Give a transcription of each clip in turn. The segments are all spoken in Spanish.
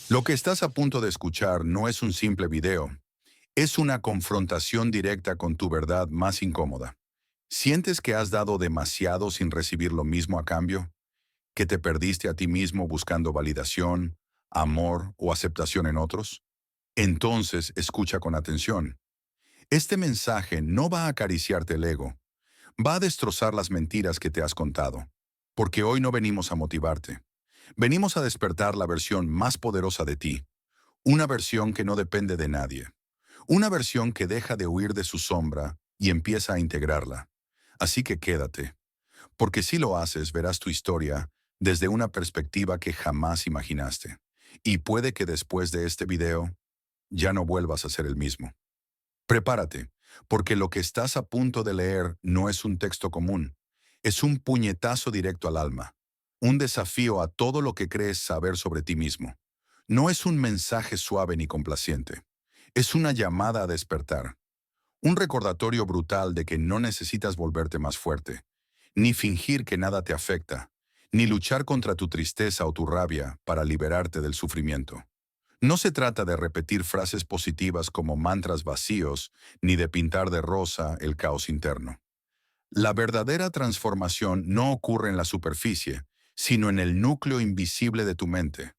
Lo que estás a punto de escuchar no es un simple video, es una confrontación directa con tu verdad más incómoda. ¿Sientes que has dado demasiado sin recibir lo mismo a cambio? ¿Que te perdiste a ti mismo buscando validación, amor o aceptación en otros? Entonces, escucha con atención. Este mensaje no va a acariciarte el ego, va a destrozar las mentiras que te has contado. Porque hoy no venimos a motivarte, venimos a despertar la versión más poderosa de ti, una versión que no depende de nadie. Una versión que deja de huir de su sombra y empieza a integrarla. Así que quédate, porque si lo haces verás tu historia desde una perspectiva que jamás imaginaste. Y puede que después de este video ya no vuelvas a ser el mismo. Prepárate, porque lo que estás a punto de leer no es un texto común. Es un puñetazo directo al alma. Un desafío a todo lo que crees saber sobre ti mismo. No es un mensaje suave ni complaciente. Es una llamada a despertar. Un recordatorio brutal de que no necesitas volverte más fuerte, ni fingir que nada te afecta, ni luchar contra tu tristeza o tu rabia para liberarte del sufrimiento. No se trata de repetir frases positivas como mantras vacíos, ni de pintar de rosa el caos interno. La verdadera transformación no ocurre en la superficie, sino en el núcleo invisible de tu mente,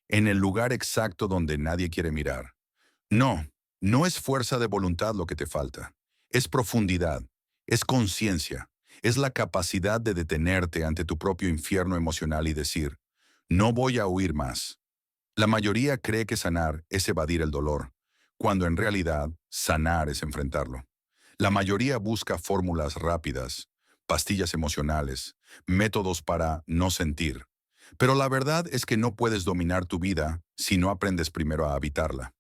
en el lugar exacto donde nadie quiere mirar. No, no es fuerza de voluntad lo que te falta. Es profundidad, es conciencia, es la capacidad de detenerte ante tu propio infierno emocional y decir, no voy a huir más. La mayoría cree que sanar es evadir el dolor, cuando en realidad sanar es enfrentarlo. La mayoría busca fórmulas rápidas, pastillas emocionales, métodos para no sentir. Pero la verdad es que no puedes dominar tu vida si no aprendes primero a habitarla.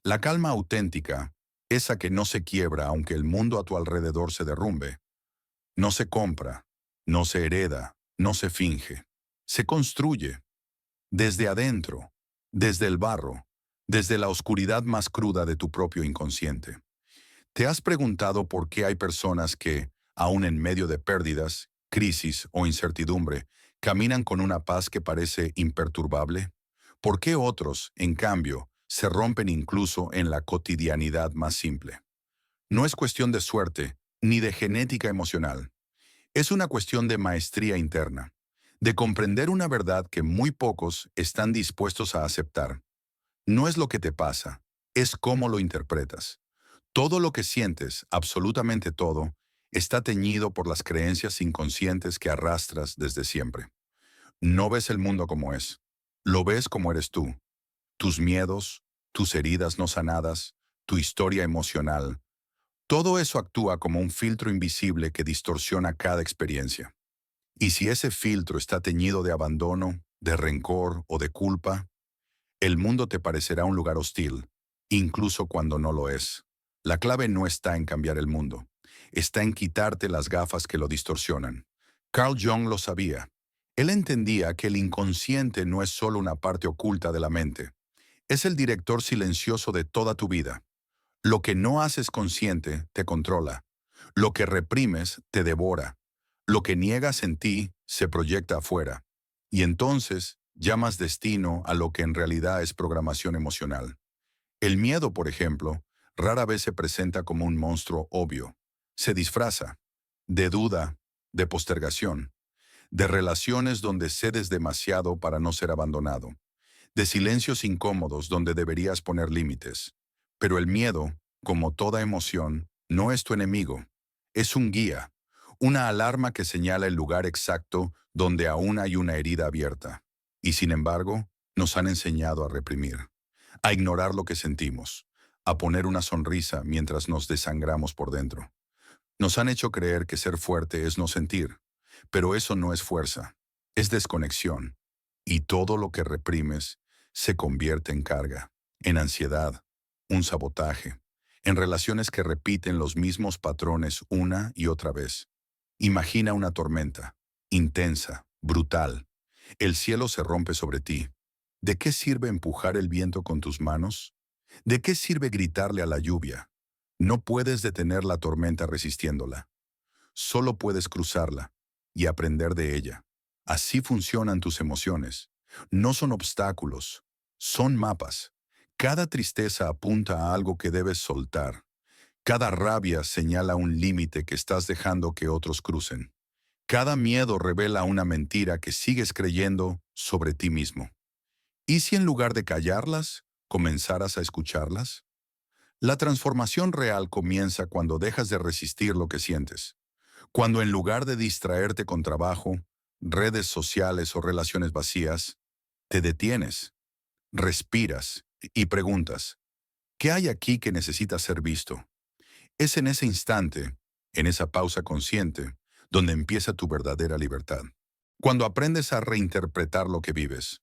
La calma auténtica, esa que no se quiebra aunque el mundo a tu alrededor se derrumbe, no se compra, no se hereda, no se finge. Se construye desde adentro, desde el barro, desde la oscuridad más cruda de tu propio inconsciente. ¿Te has preguntado por qué hay personas que, aun en medio de pérdidas, crisis o incertidumbre, caminan con una paz que parece imperturbable? ¿Por qué otros, en cambio, se rompen incluso en la cotidianidad más simple? No es cuestión de suerte, ni de genética emocional. Es una cuestión de maestría interna, de comprender una verdad que muy pocos están dispuestos a aceptar. No es lo que te pasa, es cómo lo interpretas. Todo lo que sientes, absolutamente todo, está teñido por las creencias inconscientes que arrastras desde siempre. No ves el mundo como es, lo ves como eres tú. Tus miedos, tus heridas no sanadas, tu historia emocional. Todo eso actúa como un filtro invisible que distorsiona cada experiencia. Y si ese filtro está teñido de abandono, de rencor o de culpa, el mundo te parecerá un lugar hostil, incluso cuando no lo es. La clave no está en cambiar el mundo, está en quitarte las gafas que lo distorsionan. Carl Jung lo sabía. Él entendía que el inconsciente no es solo una parte oculta de la mente, es el director silencioso de toda tu vida. Lo que no haces consciente te controla. Lo que reprimes te devora. Lo que niegas en ti se proyecta afuera. Y entonces llamas destino a lo que en realidad es programación emocional. El miedo, por ejemplo, rara vez se presenta como un monstruo obvio. Se disfraza de duda, de postergación, de relaciones donde cedes demasiado para no ser abandonado, de silencios incómodos donde deberías poner límites. Pero el miedo, como toda emoción, no es tu enemigo. Es un guía, una alarma que señala el lugar exacto donde aún hay una herida abierta. Y sin embargo, nos han enseñado a reprimir, a ignorar lo que sentimos, a poner una sonrisa mientras nos desangramos por dentro. Nos han hecho creer que ser fuerte es no sentir, pero eso no es fuerza, es desconexión. Y todo lo que reprimes se convierte en carga, en ansiedad, un sabotaje, en relaciones que repiten los mismos patrones una y otra vez. Imagina una tormenta, intensa, brutal. El cielo se rompe sobre ti. ¿De qué sirve empujar el viento con tus manos? ¿De qué sirve gritarle a la lluvia? No puedes detener la tormenta resistiéndola. Solo puedes cruzarla y aprender de ella. Así funcionan tus emociones. No son obstáculos, Son mapas. Cada tristeza apunta a algo que debes soltar. Cada rabia señala un límite que estás dejando que otros crucen. Cada miedo revela una mentira que sigues creyendo sobre ti mismo. ¿Y si en lugar de callarlas, comenzaras a escucharlas? La transformación real comienza cuando dejas de resistir lo que sientes. Cuando en lugar de distraerte con trabajo, redes sociales o relaciones vacías, te detienes, respiras y preguntas, ¿qué hay aquí que necesita ser visto? Es en ese instante, en esa pausa consciente, donde empieza tu verdadera libertad. Cuando aprendes a reinterpretar lo que vives.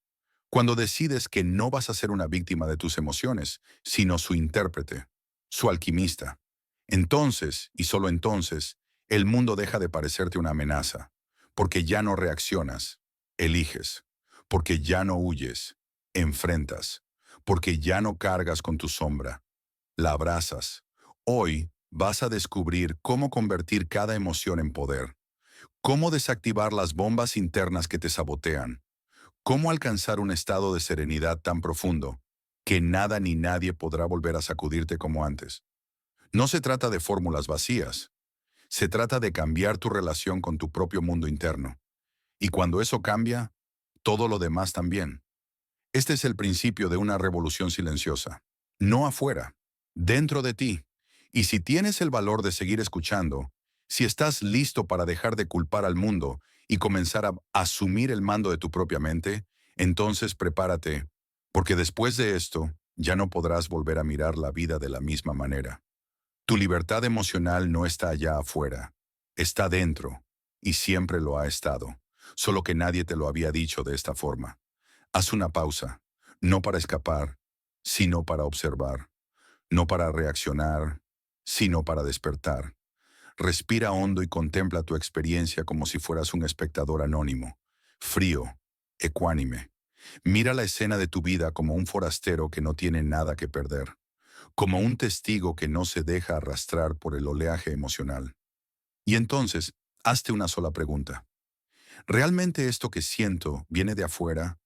Cuando decides que no vas a ser una víctima de tus emociones, sino su intérprete, su alquimista. Entonces, y solo entonces, el mundo deja de parecerte una amenaza, porque ya no reaccionas, eliges, porque ya no huyes, enfrentas, porque ya no cargas con tu sombra, la abrazas. Hoy vas a descubrir cómo convertir cada emoción en poder, cómo desactivar las bombas internas que te sabotean, cómo alcanzar un estado de serenidad tan profundo que nada ni nadie podrá volver a sacudirte como antes. No se trata de fórmulas vacías, se trata de cambiar tu relación con tu propio mundo interno. Y cuando eso cambia, todo lo demás también. Este es el principio de una revolución silenciosa. No afuera, dentro de ti. Y si tienes el valor de seguir escuchando, si estás listo para dejar de culpar al mundo y comenzar a asumir el mando de tu propia mente, entonces prepárate, porque después de esto ya no podrás volver a mirar la vida de la misma manera. Tu libertad emocional no está allá afuera, está dentro, y siempre lo ha estado, solo que nadie te lo había dicho de esta forma. Haz una pausa, no para escapar, sino para observar, no para reaccionar, sino para despertar. Respira hondo y contempla tu experiencia como si fueras un espectador anónimo, frío, ecuánime. Mira la escena de tu vida como un forastero que no tiene nada que perder, como un testigo que no se deja arrastrar por el oleaje emocional. Y entonces, hazte una sola pregunta. ¿Realmente esto que siento viene de afuera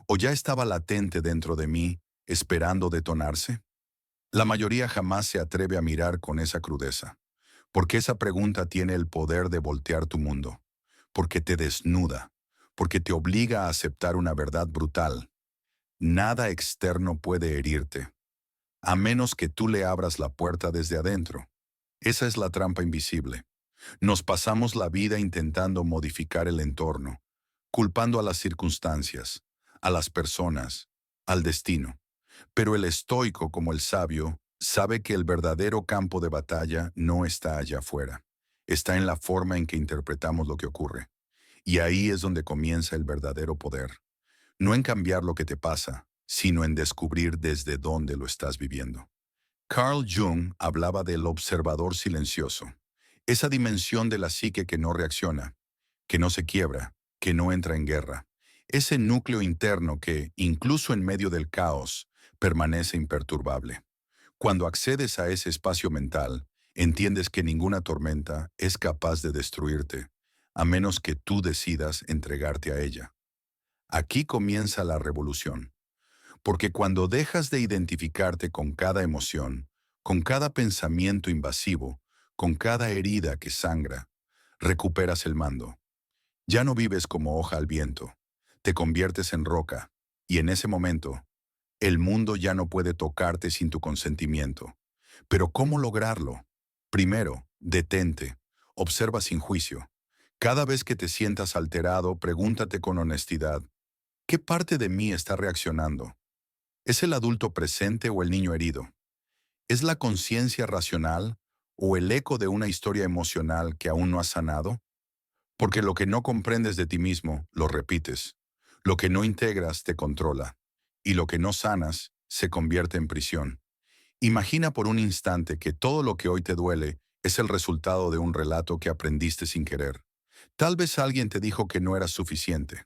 o ya estaba latente dentro de mí, esperando detonarse? La mayoría jamás se atreve a mirar con esa crudeza, porque esa pregunta tiene el poder de voltear tu mundo, porque te desnuda, porque te obliga a aceptar una verdad brutal. Nada externo puede herirte, a menos que tú le abras la puerta desde adentro. Esa es la trampa invisible. Nos pasamos la vida intentando modificar el entorno, culpando a las circunstancias, a las personas, al destino. Pero el estoico, como el sabio, sabe que el verdadero campo de batalla no está allá afuera. Está en la forma en que interpretamos lo que ocurre. Y ahí es donde comienza el verdadero poder. No en cambiar lo que te pasa, sino en descubrir desde dónde lo estás viviendo. Carl Jung hablaba del observador silencioso, esa dimensión de la psique que no reacciona, que no se quiebra, que no entra en guerra, ese núcleo interno que, incluso en medio del caos, permanece imperturbable. Cuando accedes a ese espacio mental, entiendes que ninguna tormenta es capaz de destruirte, a menos que tú decidas entregarte a ella. Aquí comienza la revolución. Porque cuando dejas de identificarte con cada emoción, con cada pensamiento invasivo, con cada herida que sangra, recuperas el mando. Ya no vives como hoja al viento, te conviertes en roca, y en ese momento, el mundo ya no puede tocarte sin tu consentimiento. Pero ¿cómo lograrlo? Primero, detente, observa sin juicio. Cada vez que te sientas alterado, pregúntate con honestidad, ¿qué parte de mí está reaccionando? ¿Es el adulto presente o el niño herido? ¿Es la conciencia racional o el eco de una historia emocional que aún no has sanado? Porque lo que no comprendes de ti mismo, lo repites. Lo que no integras te controla. Y lo que no sanas se convierte en prisión. Imagina por un instante que todo lo que hoy te duele es el resultado de un relato que aprendiste sin querer. Tal vez alguien te dijo que no eras suficiente.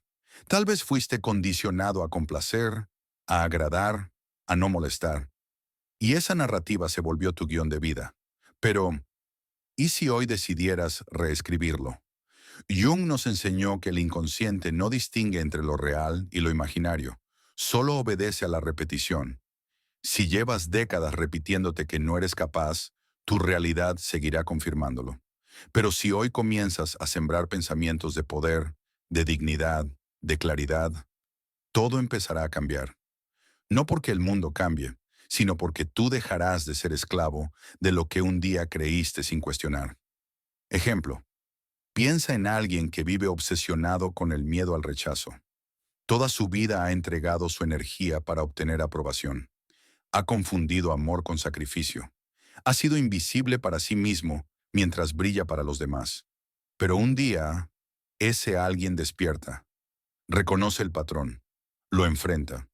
Tal vez fuiste condicionado a complacer, a agradar, a no molestar. Y esa narrativa se volvió tu guión de vida. Pero, ¿y si hoy decidieras reescribirlo? Jung nos enseñó que el inconsciente no distingue entre lo real y lo imaginario. Solo obedece a la repetición. Si llevas décadas repitiéndote que no eres capaz, tu realidad seguirá confirmándolo. Pero si hoy comienzas a sembrar pensamientos de poder, de dignidad, de claridad, todo empezará a cambiar. No porque el mundo cambie, sino porque tú dejarás de ser esclavo de lo que un día creíste sin cuestionar. Ejemplo, piensa en alguien que vive obsesionado con el miedo al rechazo. Toda su vida ha entregado su energía para obtener aprobación. Ha confundido amor con sacrificio. Ha sido invisible para sí mismo mientras brilla para los demás. Pero un día, ese alguien despierta, reconoce el patrón, lo enfrenta,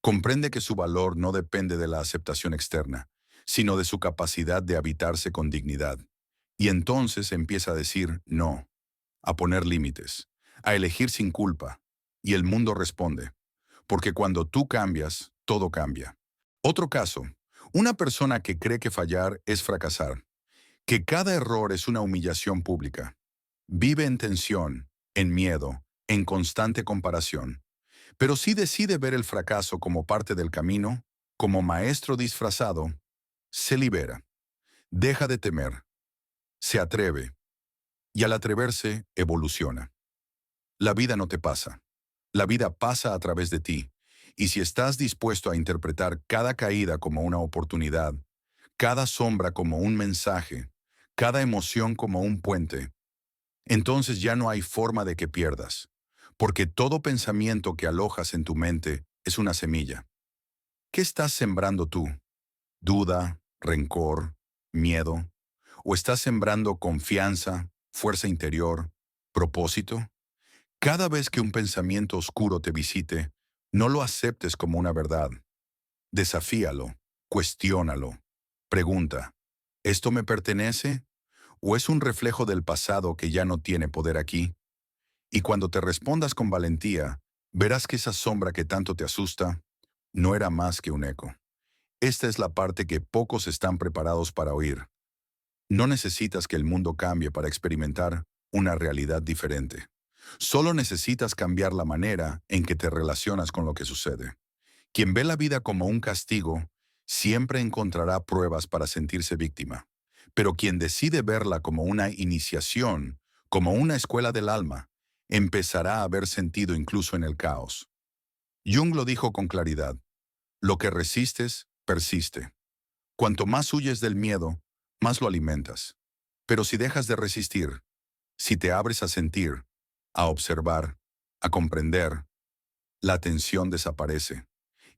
comprende que su valor no depende de la aceptación externa, sino de su capacidad de habitarse con dignidad. Y entonces empieza a decir no, a poner límites, a elegir sin culpa. Y el mundo responde, porque cuando tú cambias, todo cambia. Otro caso, una persona que cree que fallar es fracasar, que cada error es una humillación pública. Vive en tensión, en miedo, en constante comparación. Pero si decide ver el fracaso como parte del camino, como maestro disfrazado, se libera, deja de temer, se atreve, y al atreverse, evoluciona. La vida no te pasa. La vida pasa a través de ti. Y si estás dispuesto a interpretar cada caída como una oportunidad, cada sombra como un mensaje, cada emoción como un puente, entonces ya no hay forma de que pierdas, porque todo pensamiento que alojas en tu mente es una semilla. ¿Qué estás sembrando tú? ¿Duda, rencor, miedo? ¿O estás sembrando confianza, fuerza interior, propósito? Cada vez que un pensamiento oscuro te visite, no lo aceptes como una verdad. Desafíalo, cuestiónalo. Pregunta, ¿esto me pertenece? ¿O es un reflejo del pasado que ya no tiene poder aquí? Y cuando te respondas con valentía, verás que esa sombra que tanto te asusta no era más que un eco. Esta es la parte que pocos están preparados para oír. No necesitas que el mundo cambie para experimentar una realidad diferente. Solo necesitas cambiar la manera en que te relacionas con lo que sucede. Quien ve la vida como un castigo, siempre encontrará pruebas para sentirse víctima. Pero quien decide verla como una iniciación, como una escuela del alma, empezará a ver sentido incluso en el caos. Jung lo dijo con claridad: lo que resistes, persiste. Cuanto más huyes del miedo, más lo alimentas. Pero si dejas de resistir, si te abres a sentir, a observar, a comprender, la tensión desaparece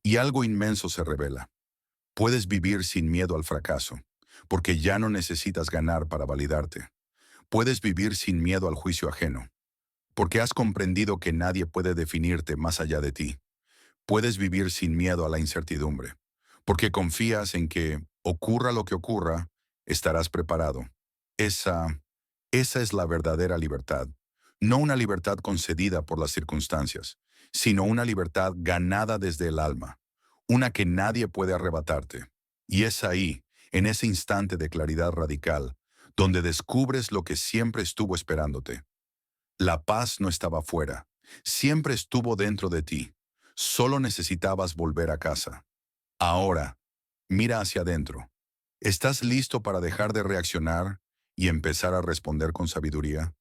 y algo inmenso se revela. Puedes vivir sin miedo al fracaso, porque ya no necesitas ganar para validarte. Puedes vivir sin miedo al juicio ajeno, porque has comprendido que nadie puede definirte más allá de ti. Puedes vivir sin miedo a la incertidumbre, porque confías en que, ocurra lo que ocurra, estarás preparado. Esa, esa es la verdadera libertad. No una libertad concedida por las circunstancias, sino una libertad ganada desde el alma, una que nadie puede arrebatarte. Y es ahí, en ese instante de claridad radical, donde descubres lo que siempre estuvo esperándote. La paz no estaba fuera, siempre estuvo dentro de ti. Solo necesitabas volver a casa. Ahora, mira hacia adentro. ¿Estás listo para dejar de reaccionar y empezar a responder con sabiduría?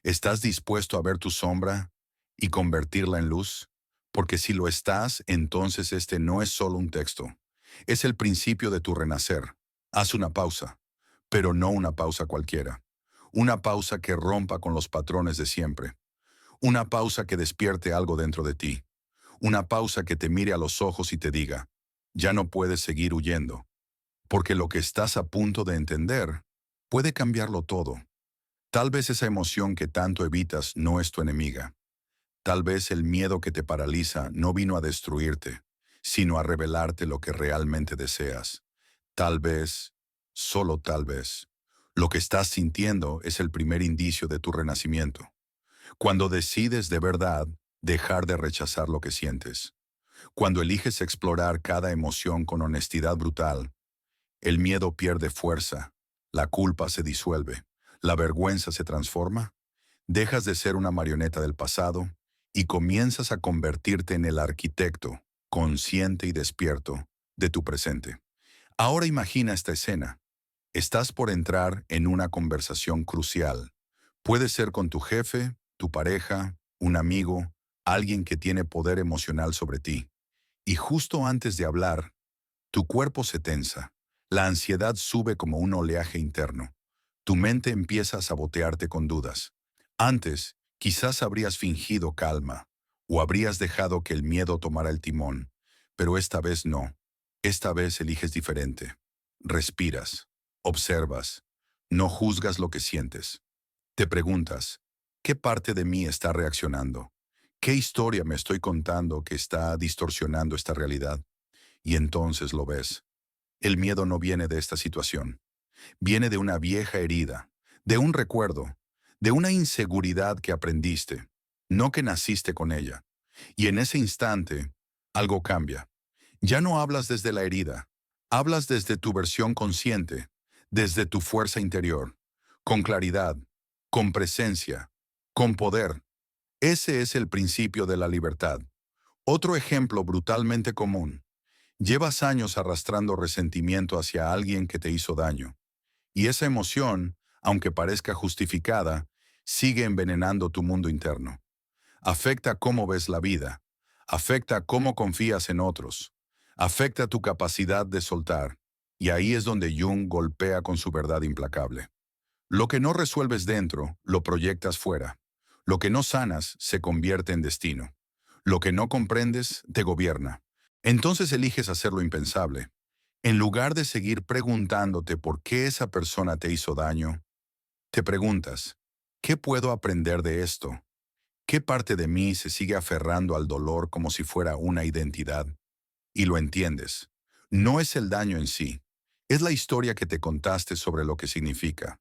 ¿Estás dispuesto a ver tu sombra y convertirla en luz? Porque si lo estás, entonces este no es solo un texto. Es el principio de tu renacer. Haz una pausa, pero no una pausa cualquiera. Una pausa que rompa con los patrones de siempre. Una pausa que despierte algo dentro de ti. Una pausa que te mire a los ojos y te diga: ya no puedes seguir huyendo, porque lo que estás a punto de entender puede cambiarlo todo. Tal vez esa emoción que tanto evitas no es tu enemiga. Tal vez el miedo que te paraliza no vino a destruirte, sino a revelarte lo que realmente deseas. Tal vez, solo tal vez, lo que estás sintiendo es el primer indicio de tu renacimiento. Cuando decides de verdad dejar de rechazar lo que sientes. Cuando eliges explorar cada emoción con honestidad brutal, el miedo pierde fuerza, la culpa se disuelve, la vergüenza se transforma, dejas de ser una marioneta del pasado y comienzas a convertirte en el arquitecto consciente y despierto, de tu presente. Ahora imagina esta escena. Estás por entrar en una conversación crucial. Puede ser con tu jefe, tu pareja, un amigo, alguien que tiene poder emocional sobre ti. Y justo antes de hablar, tu cuerpo se tensa. La ansiedad sube como un oleaje interno. Tu mente empieza a sabotearte con dudas. Antes, quizás habrías fingido calma o habrías dejado que el miedo tomara el timón, pero esta vez no. Esta vez eliges diferente. Respiras, observas, no juzgas lo que sientes. Te preguntas, ¿qué parte de mí está reaccionando? ¿Qué historia me estoy contando que está distorsionando esta realidad? Y entonces lo ves. El miedo no viene de esta situación. Viene de una vieja herida, de un recuerdo, de una inseguridad que aprendiste, no que naciste con ella. Y en ese instante, algo cambia. Ya no hablas desde la herida, hablas desde tu versión consciente, desde tu fuerza interior, con claridad, con presencia, con poder. Ese es el principio de la libertad. Otro ejemplo brutalmente común. Llevas años arrastrando resentimiento hacia alguien que te hizo daño. Y esa emoción, aunque parezca justificada, sigue envenenando tu mundo interno. Afecta cómo ves la vida, afecta cómo confías en otros, afecta tu capacidad de soltar. Y ahí es donde Jung golpea con su verdad implacable. Lo que no resuelves dentro, lo proyectas fuera. Lo que no sanas, se convierte en destino. Lo que no comprendes, te gobierna. Entonces eliges hacer lo impensable. En lugar de seguir preguntándote por qué esa persona te hizo daño, te preguntas, ¿qué puedo aprender de esto? ¿Qué parte de mí se sigue aferrando al dolor como si fuera una identidad? Y lo entiendes. No es el daño en sí, es la historia que te contaste sobre lo que significa.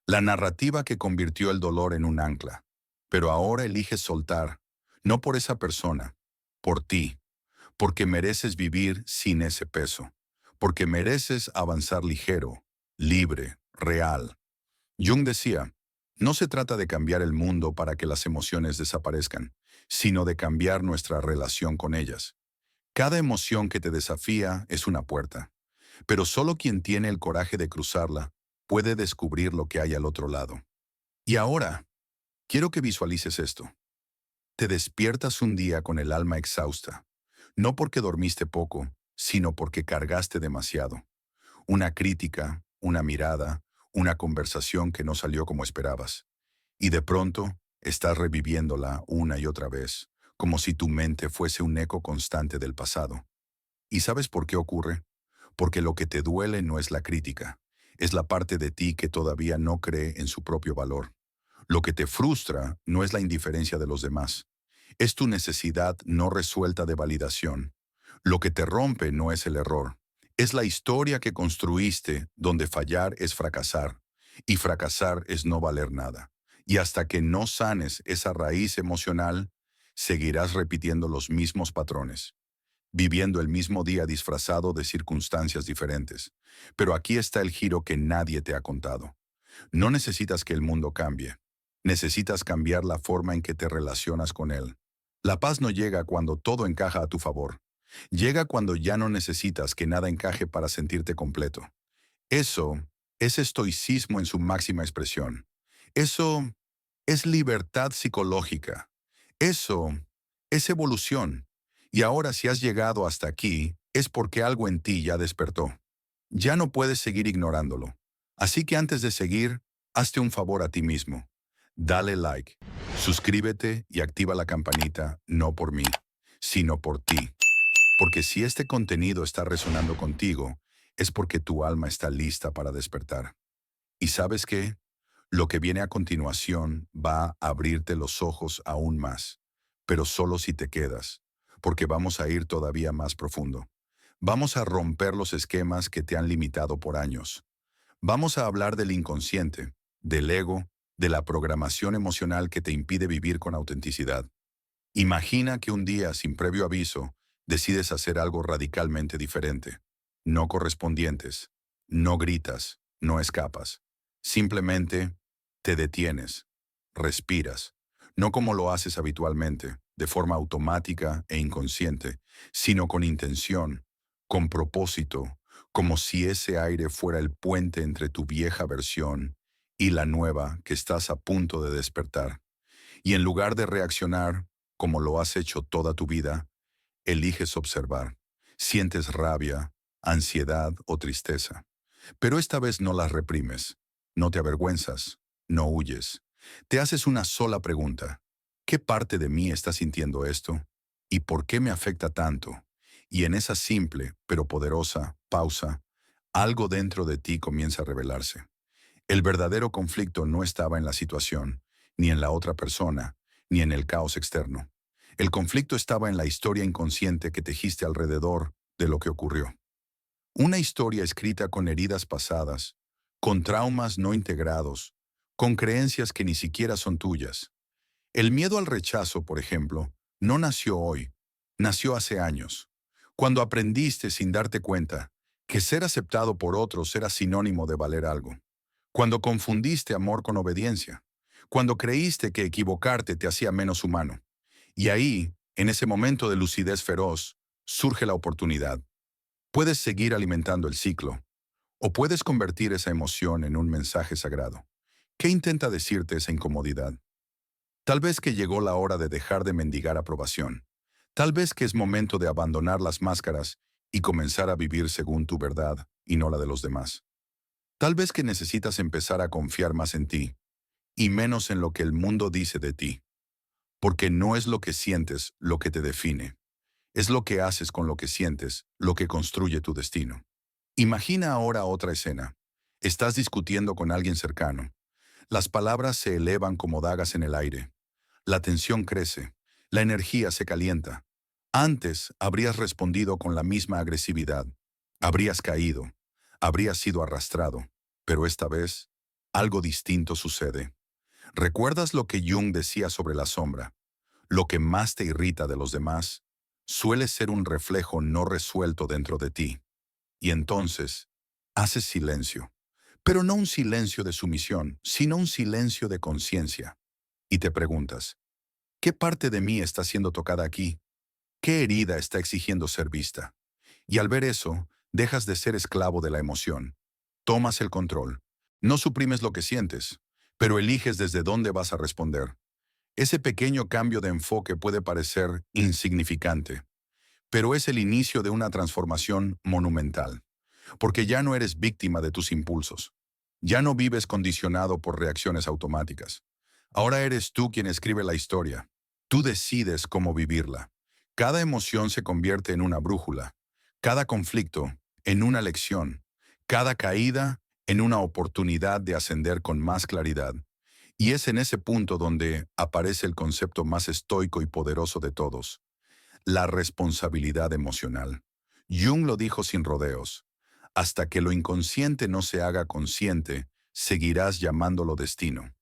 La narrativa que convirtió el dolor en un ancla. Pero ahora eliges soltar, no por esa persona, por ti, porque mereces vivir sin ese peso, porque mereces avanzar ligero, libre, real. Jung decía, no se trata de cambiar el mundo para que las emociones desaparezcan, sino de cambiar nuestra relación con ellas. Cada emoción que te desafía es una puerta, pero solo quien tiene el coraje de cruzarla puede descubrir lo que hay al otro lado. Y ahora, quiero que visualices esto. Te despiertas un día con el alma exhausta, no porque dormiste poco, sino porque cargaste demasiado. Una crítica, una mirada, una conversación que no salió como esperabas. Y de pronto, estás reviviéndola una y otra vez, como si tu mente fuese un eco constante del pasado. ¿Y sabes por qué ocurre? Porque lo que te duele no es la crítica, es la parte de ti que todavía no cree en su propio valor. Lo que te frustra no es la indiferencia de los demás, es tu necesidad no resuelta de validación. Lo que te rompe no es el error, es la historia que construiste donde fallar es fracasar, y fracasar es no valer nada. Y hasta que no sanes esa raíz emocional, seguirás repitiendo los mismos patrones, viviendo el mismo día disfrazado de circunstancias diferentes. Pero aquí está el giro que nadie te ha contado. No necesitas que el mundo cambie. Necesitas cambiar la forma en que te relacionas con él. La paz no llega cuando todo encaja a tu favor. Llega cuando ya no necesitas que nada encaje para sentirte completo. Eso es estoicismo en su máxima expresión. Eso es libertad psicológica. Eso es evolución. Y ahora si has llegado hasta aquí, es porque algo en ti ya despertó. Ya no puedes seguir ignorándolo. Así que antes de seguir, hazte un favor a ti mismo. Dale like, suscríbete y activa la campanita, no por mí, sino por ti. Porque si este contenido está resonando contigo, es porque tu alma está lista para despertar. ¿Y sabes qué? Lo que viene a continuación va a abrirte los ojos aún más, pero solo si te quedas, porque vamos a ir todavía más profundo. Vamos a romper los esquemas que te han limitado por años. Vamos a hablar del inconsciente, del ego, de la programación emocional que te impide vivir con autenticidad. Imagina que un día, sin previo aviso, decides hacer algo radicalmente diferente. No correspondientes, no gritas, no escapas. Simplemente te detienes, respiras, no como lo haces habitualmente, de forma automática e inconsciente, sino con intención, con propósito, como si ese aire fuera el puente entre tu vieja versión y la nueva que estás a punto de despertar. Y en lugar de reaccionar, como lo has hecho toda tu vida, eliges observar. Sientes rabia, ansiedad o tristeza. Pero esta vez no las reprimes, no te avergüenzas, no huyes. Te haces una sola pregunta. ¿Qué parte de mí está sintiendo esto? ¿Y por qué me afecta tanto? Y en esa simple, pero poderosa, pausa, algo dentro de ti comienza a revelarse. El verdadero conflicto no estaba en la situación, ni en la otra persona, ni en el caos externo. El conflicto estaba en la historia inconsciente que tejiste alrededor de lo que ocurrió. Una historia escrita con heridas pasadas, con traumas no integrados, con creencias que ni siquiera son tuyas. El miedo al rechazo, por ejemplo, no nació hoy, nació hace años, cuando aprendiste sin darte cuenta que ser aceptado por otros era sinónimo de valer algo, cuando confundiste amor con obediencia, cuando creíste que equivocarte te hacía menos humano. Y ahí, en ese momento de lucidez feroz, surge la oportunidad. Puedes seguir alimentando el ciclo, o puedes convertir esa emoción en un mensaje sagrado. ¿Qué intenta decirte esa incomodidad? Tal vez que llegó la hora de dejar de mendigar aprobación. Tal vez que es momento de abandonar las máscaras y comenzar a vivir según tu verdad y no la de los demás. Tal vez que necesitas empezar a confiar más en ti y menos en lo que el mundo dice de ti, porque no es lo que sientes lo que te define. Es lo que haces con lo que sientes, lo que construye tu destino. Imagina ahora otra escena. Estás discutiendo con alguien cercano. Las palabras se elevan como dagas en el aire. La tensión crece. La energía se calienta. Antes habrías respondido con la misma agresividad. Habrías caído. Habrías sido arrastrado. Pero esta vez, algo distinto sucede. ¿Recuerdas lo que Jung decía sobre la sombra? Lo que más te irrita de los demás suele ser un reflejo no resuelto dentro de ti. Y entonces, haces silencio. Pero no un silencio de sumisión, sino un silencio de conciencia. Y te preguntas, ¿qué parte de mí está siendo tocada aquí? ¿Qué herida está exigiendo ser vista? Y al ver eso, dejas de ser esclavo de la emoción. Tomas el control. No suprimes lo que sientes, pero eliges desde dónde vas a responder. Ese pequeño cambio de enfoque puede parecer insignificante, pero es el inicio de una transformación monumental, porque ya no eres víctima de tus impulsos. Ya no vives condicionado por reacciones automáticas. Ahora eres tú quien escribe la historia. Tú decides cómo vivirla. Cada emoción se convierte en una brújula, cada conflicto en una lección, cada caída en una oportunidad de ascender con más claridad. Y es en ese punto donde aparece el concepto más estoico y poderoso de todos, la responsabilidad emocional. Jung lo dijo sin rodeos. Hasta que lo inconsciente no se haga consciente, seguirás llamándolo destino.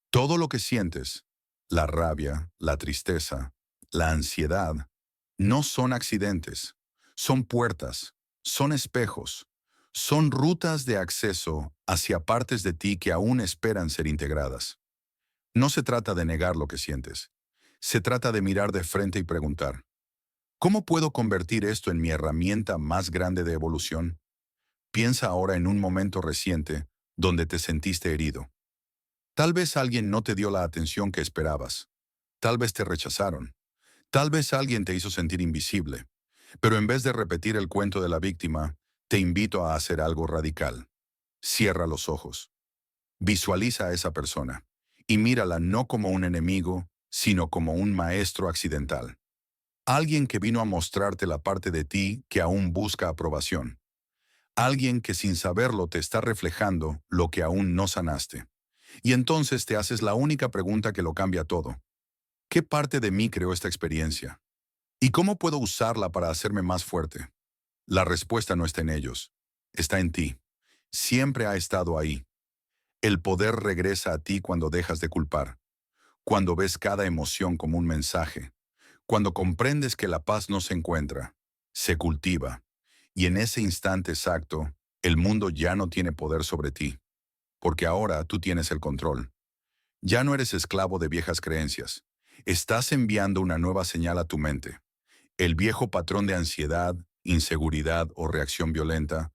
Todo lo que sientes, la rabia, la tristeza, la ansiedad, no son accidentes, son puertas, son espejos, son rutas de acceso hacia partes de ti que aún esperan ser integradas. No se trata de negar lo que sientes, se trata de mirar de frente y preguntar, ¿cómo puedo convertir esto en mi herramienta más grande de evolución? Piensa ahora en un momento reciente donde te sentiste herido. Tal vez alguien no te dio la atención que esperabas. Tal vez te rechazaron. Tal vez alguien te hizo sentir invisible. Pero en vez de repetir el cuento de la víctima, te invito a hacer algo radical. Cierra los ojos. Visualiza a esa persona y mírala no como un enemigo, sino como un maestro accidental. Alguien que vino a mostrarte la parte de ti que aún busca aprobación. Alguien que sin saberlo te está reflejando lo que aún no sanaste. Y entonces te haces la única pregunta que lo cambia todo. ¿Qué parte de mí creó esta experiencia? ¿Y cómo puedo usarla para hacerme más fuerte? La respuesta no está en ellos, está en ti. Siempre ha estado ahí. El poder regresa a ti cuando dejas de culpar, cuando ves cada emoción como un mensaje, cuando comprendes que la paz no se encuentra, se cultiva. Y en ese instante exacto, el mundo ya no tiene poder sobre ti, porque ahora tú tienes el control. Ya no eres esclavo de viejas creencias. Estás enviando una nueva señal a tu mente. El viejo patrón de ansiedad, inseguridad o reacción violenta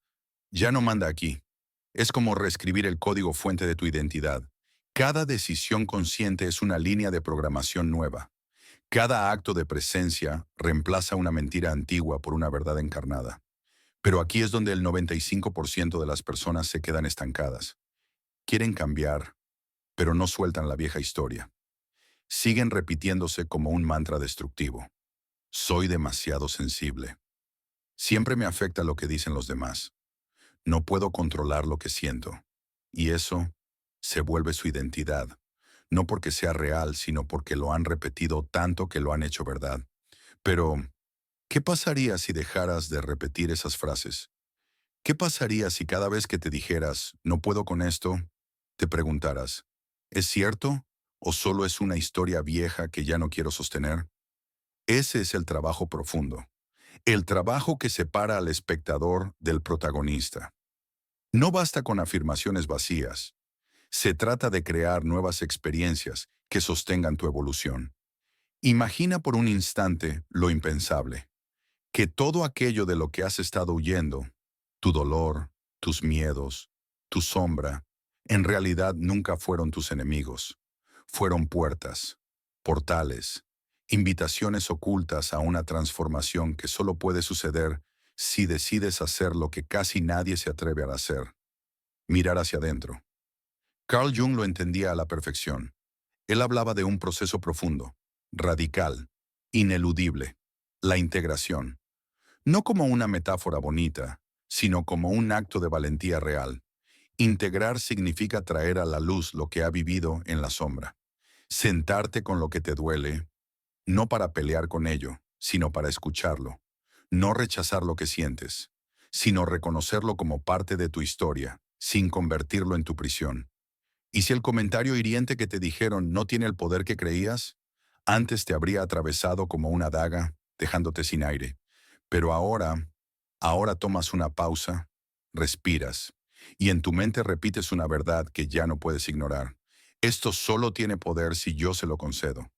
ya no manda aquí. Es como reescribir el código fuente de tu identidad. Cada decisión consciente es una línea de programación nueva. Cada acto de presencia reemplaza una mentira antigua por una verdad encarnada. Pero aquí es donde el 95% de las personas se quedan estancadas. Quieren cambiar, pero no sueltan la vieja historia. Siguen repitiéndose como un mantra destructivo. Soy demasiado sensible. Siempre me afecta lo que dicen los demás. No puedo controlar lo que siento. Y eso se vuelve su identidad. No porque sea real, sino porque lo han repetido tanto que lo han hecho verdad. Pero, ¿qué pasaría si dejaras de repetir esas frases? ¿Qué pasaría si cada vez que te dijeras, no puedo con esto, te preguntaras, ¿es cierto o solo es una historia vieja que ya no quiero sostener? Ese es el trabajo profundo, el trabajo que separa al espectador del protagonista. No basta con afirmaciones vacías, se trata de crear nuevas experiencias que sostengan tu evolución. Imagina por un instante lo impensable, que todo aquello de lo que has estado huyendo, tu dolor, tus miedos, tu sombra, en realidad nunca fueron tus enemigos. Fueron puertas, portales, invitaciones ocultas a una transformación que solo puede suceder si decides hacer lo que casi nadie se atreve a hacer, mirar hacia adentro. Carl Jung lo entendía a la perfección. Él hablaba de un proceso profundo, radical, ineludible, la integración. No como una metáfora bonita, sino como un acto de valentía real. Integrar significa traer a la luz lo que ha vivido en la sombra. Sentarte con lo que te duele, no para pelear con ello, sino para escucharlo. No rechazar lo que sientes, sino reconocerlo como parte de tu historia, sin convertirlo en tu prisión. ¿Y si el comentario hiriente que te dijeron no tiene el poder que creías? Antes te habría atravesado como una daga, dejándote sin aire. Pero ahora tomas una pausa, respiras, y en tu mente repites una verdad que ya no puedes ignorar. Esto solo tiene poder si yo se lo concedo.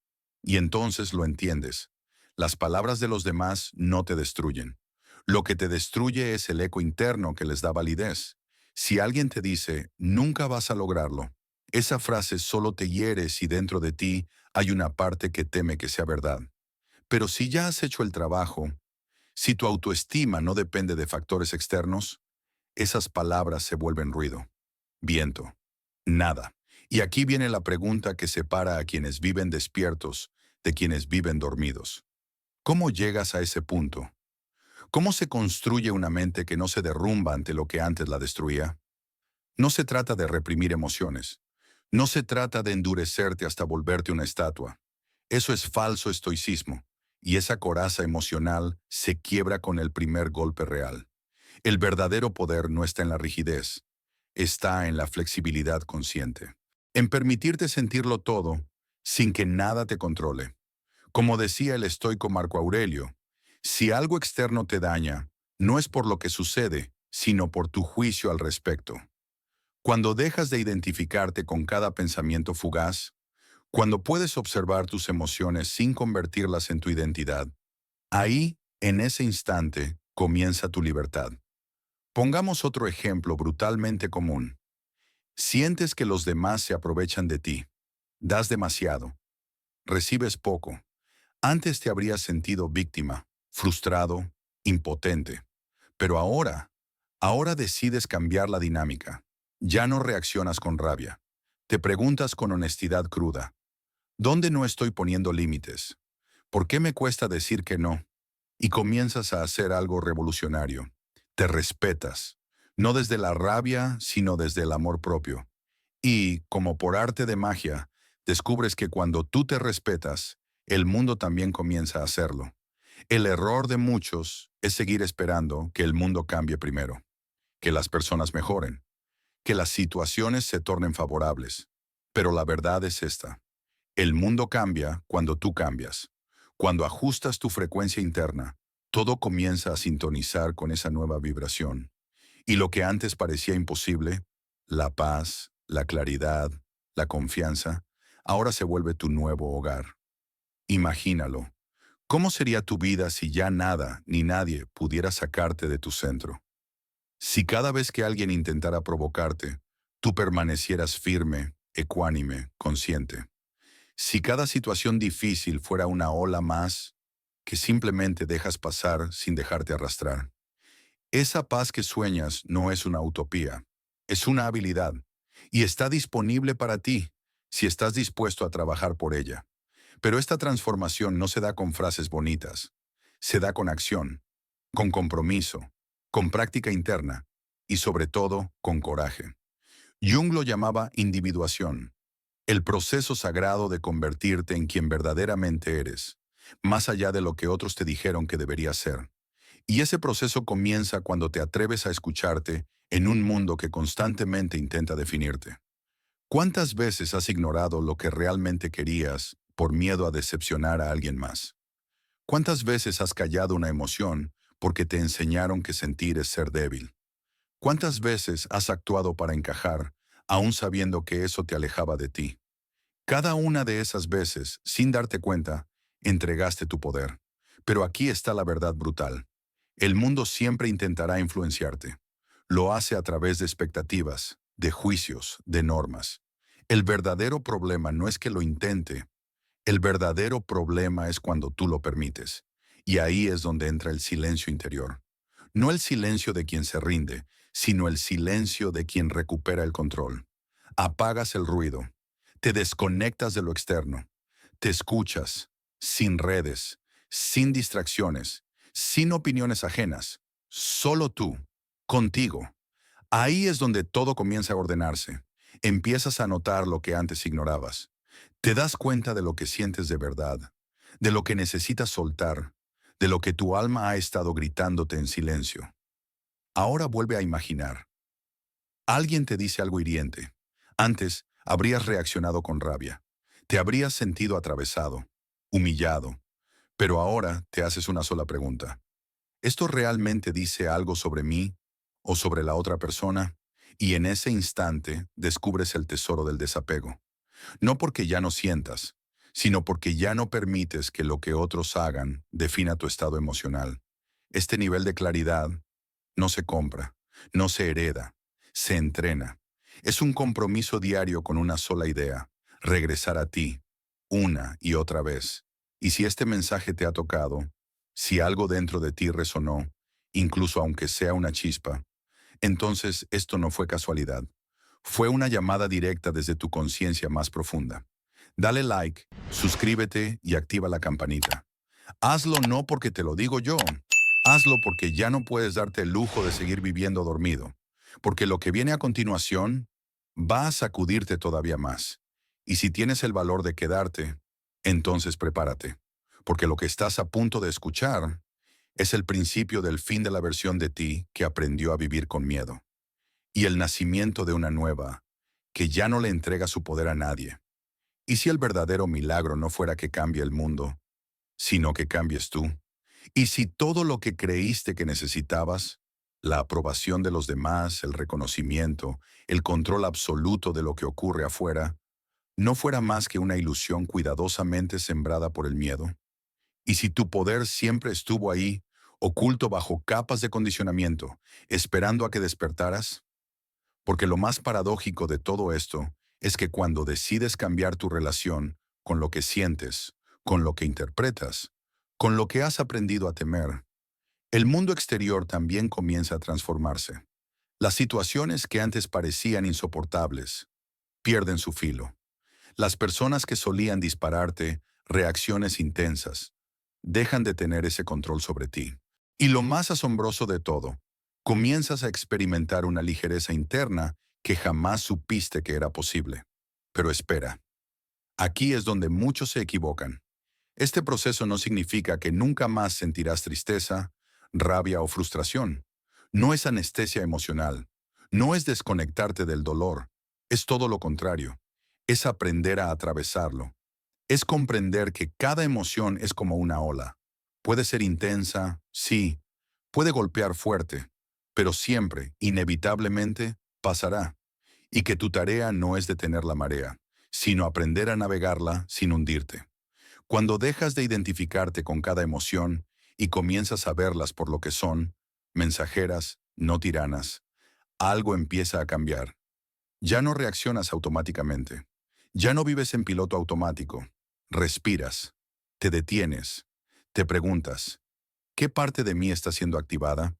Y entonces lo entiendes. Las palabras de los demás no te destruyen. Lo que te destruye es el eco interno que les da validez. Si alguien te dice, nunca vas a lograrlo, esa frase solo te hiere si dentro de ti hay una parte que teme que sea verdad. Pero si ya has hecho el trabajo, si tu autoestima no depende de factores externos, esas palabras se vuelven ruido, viento, nada. Y aquí viene la pregunta que separa a quienes viven despiertos de quienes viven dormidos. ¿Cómo llegas a ese punto? ¿Cómo se construye una mente que no se derrumba ante lo que antes la destruía? No se trata de reprimir emociones. No se trata de endurecerte hasta volverte una estatua. Eso es falso estoicismo, y esa coraza emocional se quiebra con el primer golpe real. El verdadero poder no está en la rigidez, está en la flexibilidad consciente. En permitirte sentirlo todo, sin que nada te controle. Como decía el estoico Marco Aurelio, si algo externo te daña, no es por lo que sucede, sino por tu juicio al respecto. Cuando dejas de identificarte con cada pensamiento fugaz, cuando puedes observar tus emociones sin convertirlas en tu identidad, ahí, en ese instante, comienza tu libertad. Pongamos otro ejemplo brutalmente común. Sientes que los demás se aprovechan de ti. Das demasiado. Recibes poco. Antes te habrías sentido víctima, frustrado, impotente. Pero ahora decides cambiar la dinámica. Ya no reaccionas con rabia. Te preguntas con honestidad cruda, ¿dónde no estoy poniendo límites? ¿Por qué me cuesta decir que no? Y comienzas a hacer algo revolucionario. Te respetas, no desde la rabia, sino desde el amor propio. Y, como por arte de magia, descubres que cuando tú te respetas, el mundo también comienza a hacerlo. El error de muchos es seguir esperando que el mundo cambie primero, que las personas mejoren, que las situaciones se tornen favorables. Pero la verdad es esta. El mundo cambia cuando tú cambias. Cuando ajustas tu frecuencia interna, todo comienza a sintonizar con esa nueva vibración. Y lo que antes parecía imposible, la paz, la claridad, la confianza, ahora se vuelve tu nuevo hogar. Imagínalo. ¿Cómo sería tu vida si ya nada ni nadie pudiera sacarte de tu centro? Si cada vez que alguien intentara provocarte, tú permanecieras firme, ecuánime, consciente. Si cada situación difícil fuera una ola más que simplemente dejas pasar sin dejarte arrastrar. Esa paz que sueñas no es una utopía, es una habilidad y está disponible para ti si estás dispuesto a trabajar por ella. Pero esta transformación no se da con frases bonitas, se da con acción, con compromiso, con práctica interna y sobre todo con coraje. Jung lo llamaba individuación, el proceso sagrado de convertirte en quien verdaderamente eres, más allá de lo que otros te dijeron que deberías ser. Y ese proceso comienza cuando te atreves a escucharte en un mundo que constantemente intenta definirte. ¿Cuántas veces has ignorado lo que realmente querías por miedo a decepcionar a alguien más? ¿Cuántas veces has callado una emoción porque te enseñaron que sentir es ser débil? ¿Cuántas veces has actuado para encajar, aún sabiendo que eso te alejaba de ti? Cada una de esas veces, sin darte cuenta, entregaste tu poder. Pero aquí está la verdad brutal. El mundo siempre intentará influenciarte. Lo hace a través de expectativas, de juicios, de normas. El verdadero problema no es que lo intente. El verdadero problema es cuando tú lo permites. Y ahí es donde entra el silencio interior. No el silencio de quien se rinde, sino el silencio de quien recupera el control. Apagas el ruido. Te desconectas de lo externo. Te escuchas, sin redes, sin distracciones, sin opiniones ajenas. Solo tú, contigo. Ahí es donde todo comienza a ordenarse. Empiezas a notar lo que antes ignorabas. Te das cuenta de lo que sientes de verdad, de lo que necesitas soltar, de lo que tu alma ha estado gritándote en silencio. Ahora vuelve a imaginar. Alguien te dice algo hiriente. Antes habrías reaccionado con rabia. Te habrías sentido atravesado, humillado. Pero ahora te haces una sola pregunta. ¿Esto realmente dice algo sobre mí o sobre la otra persona? Y en ese instante descubres el tesoro del desapego. No porque ya no sientas, sino porque ya no permites que lo que otros hagan defina tu estado emocional. Este nivel de claridad no se compra, no se hereda, se entrena. Es un compromiso diario con una sola idea, regresar a ti, una y otra vez. Y si este mensaje te ha tocado, si algo dentro de ti resonó, incluso aunque sea una chispa, entonces esto no fue casualidad. Fue una llamada directa desde tu conciencia más profunda. Dale like, suscríbete y activa la campanita. Hazlo no porque te lo digo yo. Hazlo porque ya no puedes darte el lujo de seguir viviendo dormido. Porque lo que viene a continuación va a sacudirte todavía más. Y si tienes el valor de quedarte, entonces prepárate. Porque lo que estás a punto de escuchar es el principio del fin de la versión de ti que aprendió a vivir con miedo. Y el nacimiento de una nueva, que ya no le entrega su poder a nadie. ¿Y si el verdadero milagro no fuera que cambie el mundo, sino que cambies tú? ¿Y si todo lo que creíste que necesitabas, la aprobación de los demás, el reconocimiento, el control absoluto de lo que ocurre afuera, no fuera más que una ilusión cuidadosamente sembrada por el miedo? ¿Y si tu poder siempre estuvo ahí, oculto bajo capas de condicionamiento, esperando a que despertaras? Porque lo más paradójico de todo esto es que cuando decides cambiar tu relación con lo que sientes, con lo que interpretas, con lo que has aprendido a temer, el mundo exterior también comienza a transformarse. Las situaciones que antes parecían insoportables pierden su filo. Las personas que solían dispararte reacciones intensas dejan de tener ese control sobre ti. Y lo más asombroso de todo, comienzas a experimentar una ligereza interna que jamás supiste que era posible. Pero espera, aquí es donde muchos se equivocan. Este proceso no significa que nunca más sentirás tristeza, rabia o frustración. No es anestesia emocional. No es desconectarte del dolor. Es todo lo contrario. Es aprender a atravesarlo. Es comprender que cada emoción es como una ola. Puede ser intensa, sí. Puede golpear fuerte, pero siempre, inevitablemente, pasará. Y que tu tarea no es detener la marea, sino aprender a navegarla sin hundirte. Cuando dejas de identificarte con cada emoción y comienzas a verlas por lo que son, mensajeras, no tiranas, algo empieza a cambiar. Ya no reaccionas automáticamente. Ya no vives en piloto automático. Respiras. Te detienes. Te preguntas, ¿qué parte de mí está siendo activada?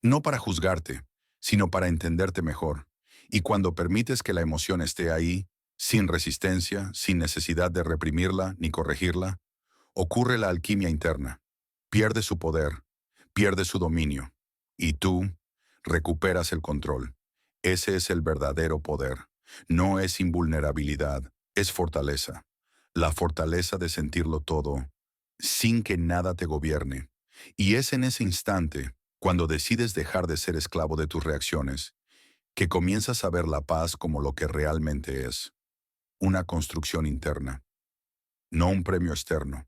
No para juzgarte, sino para entenderte mejor. Y cuando permites que la emoción esté ahí, sin resistencia, sin necesidad de reprimirla ni corregirla, ocurre la alquimia interna. Pierde su poder, pierde su dominio. Y tú recuperas el control. Ese es el verdadero poder. No es invulnerabilidad, es fortaleza. La fortaleza de sentirlo todo, sin que nada te gobierne. Y es en ese instante, cuando decides dejar de ser esclavo de tus reacciones, que comienzas a ver la paz como lo que realmente es. Una construcción interna, no un premio externo,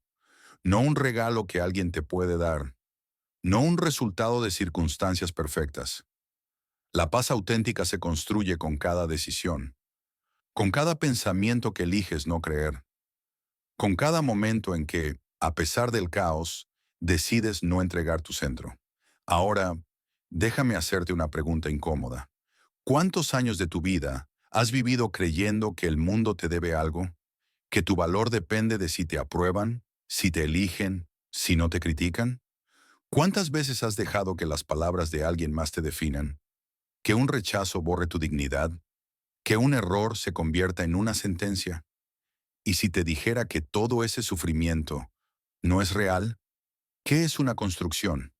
no un regalo que alguien te puede dar, no un resultado de circunstancias perfectas. La paz auténtica se construye con cada decisión, con cada pensamiento que eliges no creer, con cada momento en que, a pesar del caos, decides no entregar tu centro. Ahora, déjame hacerte una pregunta incómoda. ¿Cuántos años de tu vida has vivido creyendo que el mundo te debe algo? ¿Que tu valor depende de si te aprueban, si te eligen, si no te critican? ¿Cuántas veces has dejado que las palabras de alguien más te definan? ¿Que un rechazo borre tu dignidad? ¿Que un error se convierta en una sentencia? Y si te dijera que todo ese sufrimiento no es real, ¿qué es una construcción?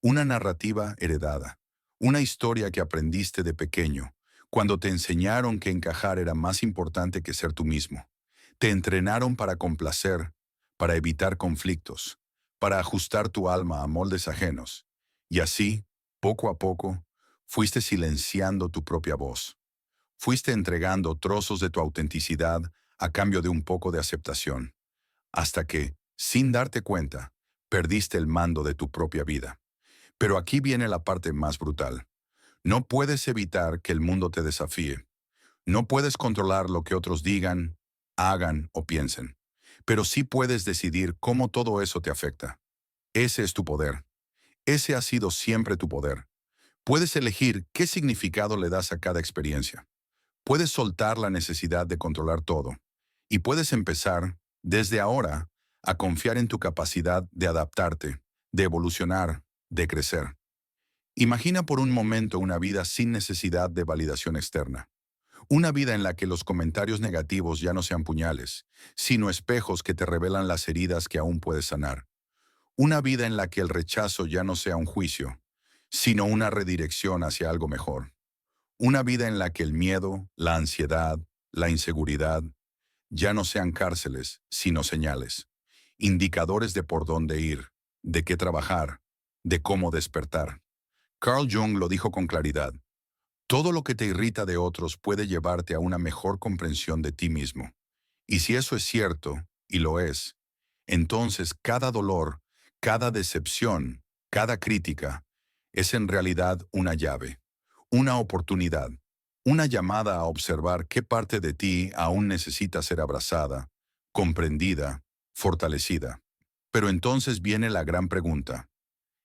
Una narrativa heredada, una historia que aprendiste de pequeño, cuando te enseñaron que encajar era más importante que ser tú mismo. Te entrenaron para complacer, para evitar conflictos, para ajustar tu alma a moldes ajenos. Y así, poco a poco, fuiste silenciando tu propia voz. Fuiste entregando trozos de tu autenticidad a cambio de un poco de aceptación, hasta que, sin darte cuenta, perdiste el mando de tu propia vida. Pero aquí viene la parte más brutal. No puedes evitar que el mundo te desafíe. No puedes controlar lo que otros digan, hagan o piensen. Pero sí puedes decidir cómo todo eso te afecta. Ese es tu poder. Ese ha sido siempre tu poder. Puedes elegir qué significado le das a cada experiencia. Puedes soltar la necesidad de controlar todo. Y puedes empezar, desde ahora, a confiar en tu capacidad de adaptarte, de evolucionar, de crecer. Imagina por un momento una vida sin necesidad de validación externa. Una vida en la que los comentarios negativos ya no sean puñales, sino espejos que te revelan las heridas que aún puedes sanar. Una vida en la que el rechazo ya no sea un juicio, sino una redirección hacia algo mejor. Una vida en la que el miedo, la ansiedad, la inseguridad ya no sean cárceles, sino señales, indicadores de por dónde ir, de qué trabajar, de cómo despertar. Carl Jung lo dijo con claridad. Todo lo que te irrita de otros puede llevarte a una mejor comprensión de ti mismo. Y si eso es cierto, y lo es, entonces cada dolor, cada decepción, cada crítica, es en realidad una llave, una oportunidad, una llamada a observar qué parte de ti aún necesita ser abrazada, comprendida, fortalecida. Pero entonces viene la gran pregunta.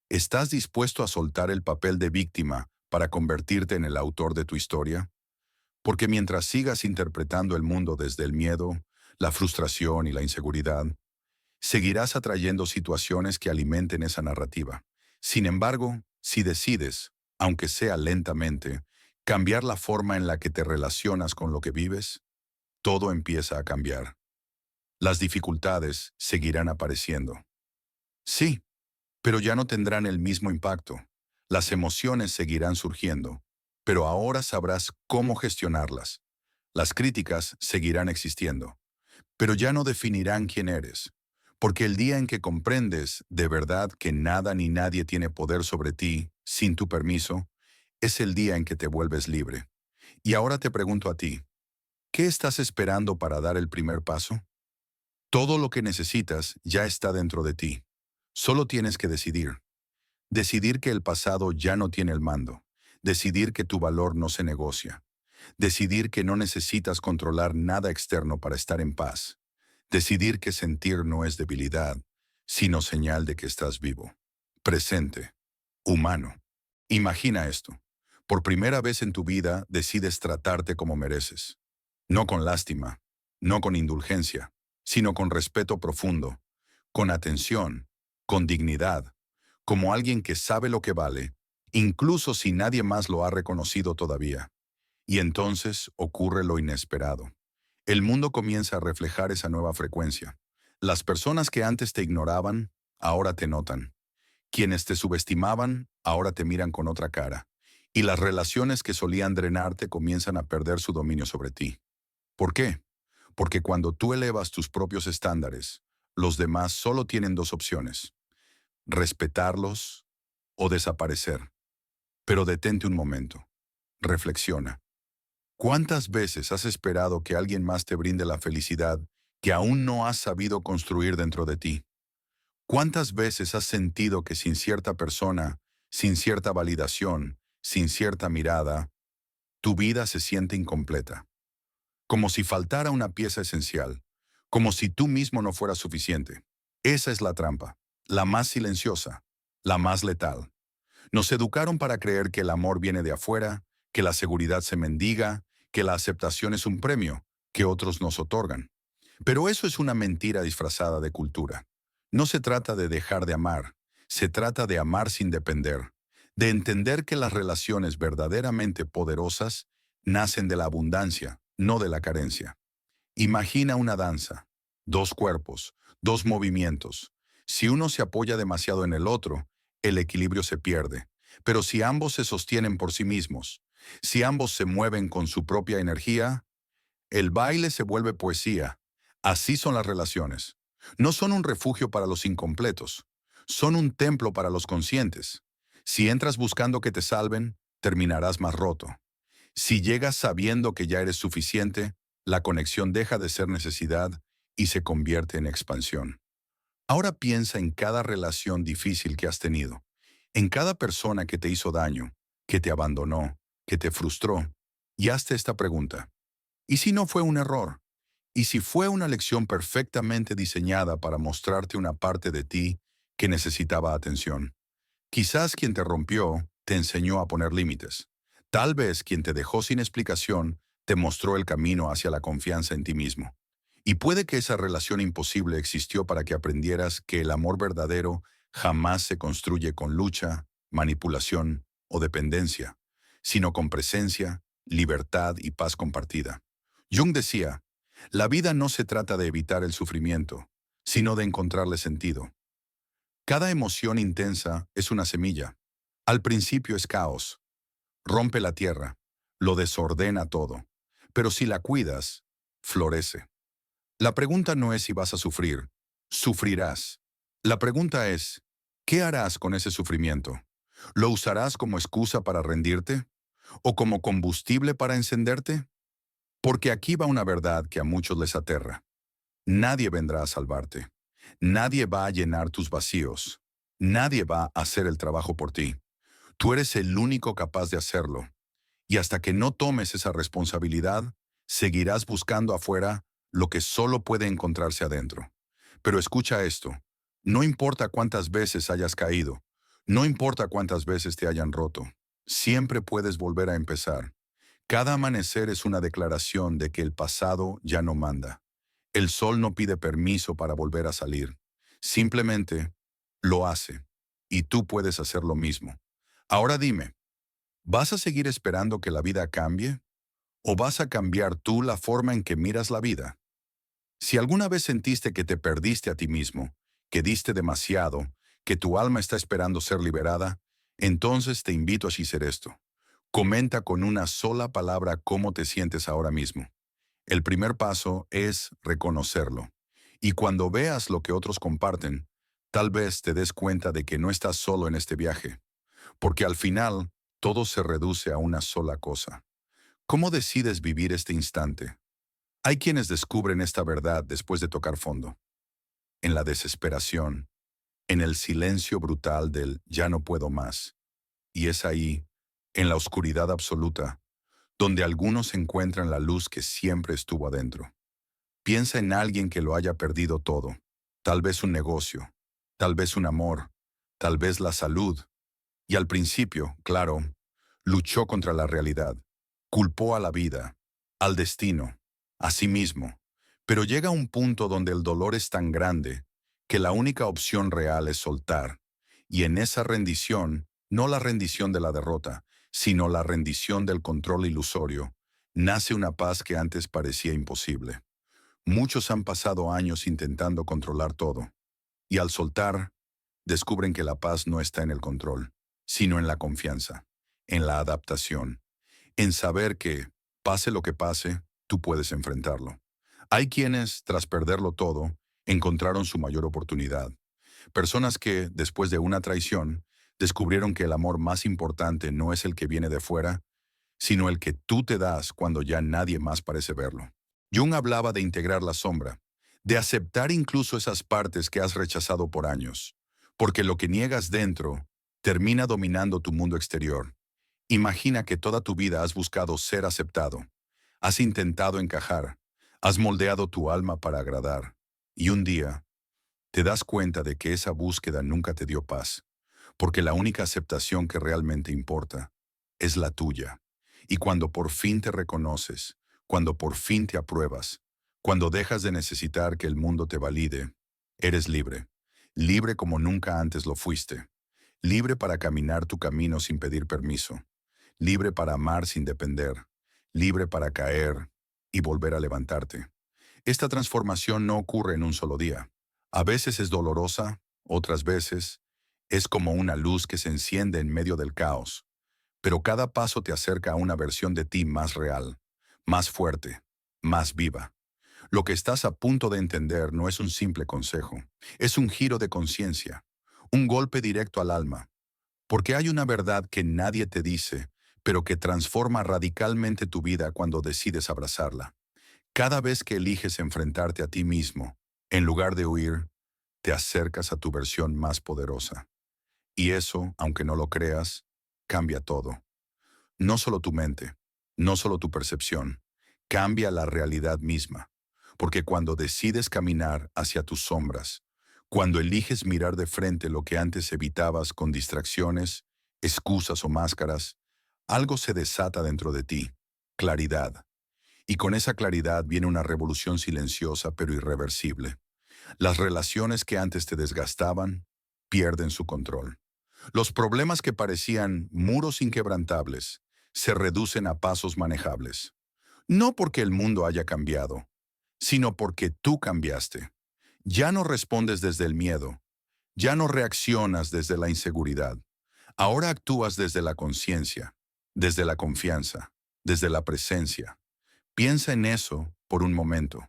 ¿Estás dispuesto a soltar el papel de víctima para convertirte en el autor de tu historia? Porque mientras sigas interpretando el mundo desde el miedo, la frustración y la inseguridad, seguirás atrayendo situaciones que alimenten esa narrativa. Sin embargo, si decides, aunque sea lentamente, cambiar la forma en la que te relacionas con lo que vives, todo empieza a cambiar. Las dificultades seguirán apareciendo. Sí, pero ya no tendrán el mismo impacto. Las emociones seguirán surgiendo, pero ahora sabrás cómo gestionarlas. Las críticas seguirán existiendo, pero ya no definirán quién eres. Porque el día en que comprendes de verdad que nada ni nadie tiene poder sobre ti, sin tu permiso, es el día en que te vuelves libre. Y ahora te pregunto a ti, ¿qué estás esperando para dar el primer paso? Todo lo que necesitas ya está dentro de ti. Solo tienes que decidir. Decidir que el pasado ya no tiene el mando. Decidir que tu valor no se negocia. Decidir que no necesitas controlar nada externo para estar en paz. Decidir que sentir no es debilidad, sino señal de que estás vivo, presente, humano. Imagina esto. Por primera vez en tu vida decides tratarte como mereces. No con lástima, no con indulgencia, sino con respeto profundo, con atención, con dignidad, como alguien que sabe lo que vale, incluso si nadie más lo ha reconocido todavía. Y entonces ocurre lo inesperado. El mundo comienza a reflejar esa nueva frecuencia. Las personas que antes te ignoraban, ahora te notan. Quienes te subestimaban, ahora te miran con otra cara. Y las relaciones que solían drenarte comienzan a perder su dominio sobre ti. ¿Por qué? Porque cuando tú elevas tus propios estándares, los demás solo tienen dos opciones: respetarlos o desaparecer. Pero detente un momento. Reflexiona. ¿Cuántas veces has esperado que alguien más te brinde la felicidad que aún no has sabido construir dentro de ti? ¿Cuántas veces has sentido que sin cierta persona, sin cierta validación, sin cierta mirada, tu vida se siente incompleta? Como si faltara una pieza esencial, como si tú mismo no fueras suficiente. Esa es la trampa, la más silenciosa, la más letal. Nos educaron para creer que el amor viene de afuera, que la seguridad se mendiga, que la aceptación es un premio que otros nos otorgan. Pero eso es una mentira disfrazada de cultura. No se trata de dejar de amar, se trata de amar sin depender, de entender que las relaciones verdaderamente poderosas nacen de la abundancia, no de la carencia. Imagina una danza, dos cuerpos, dos movimientos. Si uno se apoya demasiado en el otro, el equilibrio se pierde. Pero si ambos se sostienen por sí mismos, si ambos se mueven con su propia energía, el baile se vuelve poesía. Así son las relaciones. No son un refugio para los incompletos, son un templo para los conscientes. Si entras buscando que te salven, terminarás más roto. Si llegas sabiendo que ya eres suficiente, la conexión deja de ser necesidad y se convierte en expansión. Ahora piensa en cada relación difícil que has tenido, en cada persona que te hizo daño, que te abandonó, que te frustró, y hazte esta pregunta. ¿Y si no fue un error? ¿Y si fue una lección perfectamente diseñada para mostrarte una parte de ti que necesitaba atención? Quizás quien te rompió te enseñó a poner límites. Tal vez quien te dejó sin explicación te mostró el camino hacia la confianza en ti mismo. Y puede que esa relación imposible existió para que aprendieras que el amor verdadero jamás se construye con lucha, manipulación o dependencia, sino con presencia, libertad y paz compartida. Jung decía, la vida no se trata de evitar el sufrimiento, sino de encontrarle sentido. Cada emoción intensa es una semilla. Al principio es caos, rompe la tierra, lo desordena todo. Pero si la cuidas, florece. La pregunta no es si vas a sufrir, sufrirás. La pregunta es, ¿qué harás con ese sufrimiento? ¿Lo usarás como excusa para rendirte? ¿O como combustible para encenderte? Porque aquí va una verdad que a muchos les aterra. Nadie vendrá a salvarte. Nadie va a llenar tus vacíos. Nadie va a hacer el trabajo por ti. Tú eres el único capaz de hacerlo. Y hasta que no tomes esa responsabilidad, seguirás buscando afuera lo que solo puede encontrarse adentro. Pero escucha esto. No importa cuántas veces hayas caído, no importa cuántas veces te hayan roto, siempre puedes volver a empezar. Cada amanecer es una declaración de que el pasado ya no manda. El sol no pide permiso para volver a salir. Simplemente lo hace. Y tú puedes hacer lo mismo. Ahora dime, ¿vas a seguir esperando que la vida cambie? ¿O vas a cambiar tú la forma en que miras la vida? Si alguna vez sentiste que te perdiste a ti mismo, que diste demasiado, que tu alma está esperando ser liberada, entonces te invito a hacer esto. Comenta con una sola palabra cómo te sientes ahora mismo. El primer paso es reconocerlo. Y cuando veas lo que otros comparten, tal vez te des cuenta de que no estás solo en este viaje, porque al final todo se reduce a una sola cosa. ¿Cómo decides vivir este instante? Hay quienes descubren esta verdad después de tocar fondo, en la desesperación, en el silencio brutal del ya no puedo más. Y es ahí, en la oscuridad absoluta, donde algunos encuentran la luz que siempre estuvo adentro. Piensa en alguien que lo haya perdido todo. Tal vez un negocio, tal vez un amor, tal vez la salud. Y al principio, claro, luchó contra la realidad. Culpó a la vida, al destino, a sí mismo. Pero llega un punto donde el dolor es tan grande que la única opción real es soltar. Y en esa rendición, no la rendición de la derrota, sino la rendición del control ilusorio, nace una paz que antes parecía imposible. Muchos han pasado años intentando controlar todo, y al soltar, descubren que la paz no está en el control, sino en la confianza, en la adaptación, en saber que, pase lo que pase, tú puedes enfrentarlo. Hay quienes, tras perderlo todo, encontraron su mayor oportunidad. Personas que, después de una traición, descubrieron que el amor más importante no es el que viene de fuera, sino el que tú te das cuando ya nadie más parece verlo. Jung hablaba de integrar la sombra, de aceptar incluso esas partes que has rechazado por años, porque lo que niegas dentro termina dominando tu mundo exterior. Imagina que toda tu vida has buscado ser aceptado, has intentado encajar, has moldeado tu alma para agradar, y un día te das cuenta de que esa búsqueda nunca te dio paz, porque la única aceptación que realmente importa es la tuya. Y cuando por fin te reconoces, cuando por fin te apruebas, cuando dejas de necesitar que el mundo te valide, eres libre. Libre como nunca antes lo fuiste. Libre para caminar tu camino sin pedir permiso. Libre para amar sin depender. Libre para caer y volver a levantarte. Esta transformación no ocurre en un solo día. A veces es dolorosa, otras veces es como una luz que se enciende en medio del caos, pero cada paso te acerca a una versión de ti más real, más fuerte, más viva. Lo que estás a punto de entender no es un simple consejo, es un giro de conciencia, un golpe directo al alma, porque hay una verdad que nadie te dice, pero que transforma radicalmente tu vida cuando decides abrazarla. Cada vez que eliges enfrentarte a ti mismo, en lugar de huir, te acercas a tu versión más poderosa. Y eso, aunque no lo creas, cambia todo. No solo tu mente, no solo tu percepción, cambia la realidad misma. Porque cuando decides caminar hacia tus sombras, cuando eliges mirar de frente lo que antes evitabas con distracciones, excusas o máscaras, algo se desata dentro de ti, claridad. Y con esa claridad viene una revolución silenciosa pero irreversible. Las relaciones que antes te desgastaban pierden su control. Los problemas que parecían muros inquebrantables se reducen a pasos manejables. No porque el mundo haya cambiado, sino porque tú cambiaste. Ya no respondes desde el miedo, ya no reaccionas desde la inseguridad. Ahora actúas desde la conciencia, desde la confianza, desde la presencia. Piensa en eso por un momento.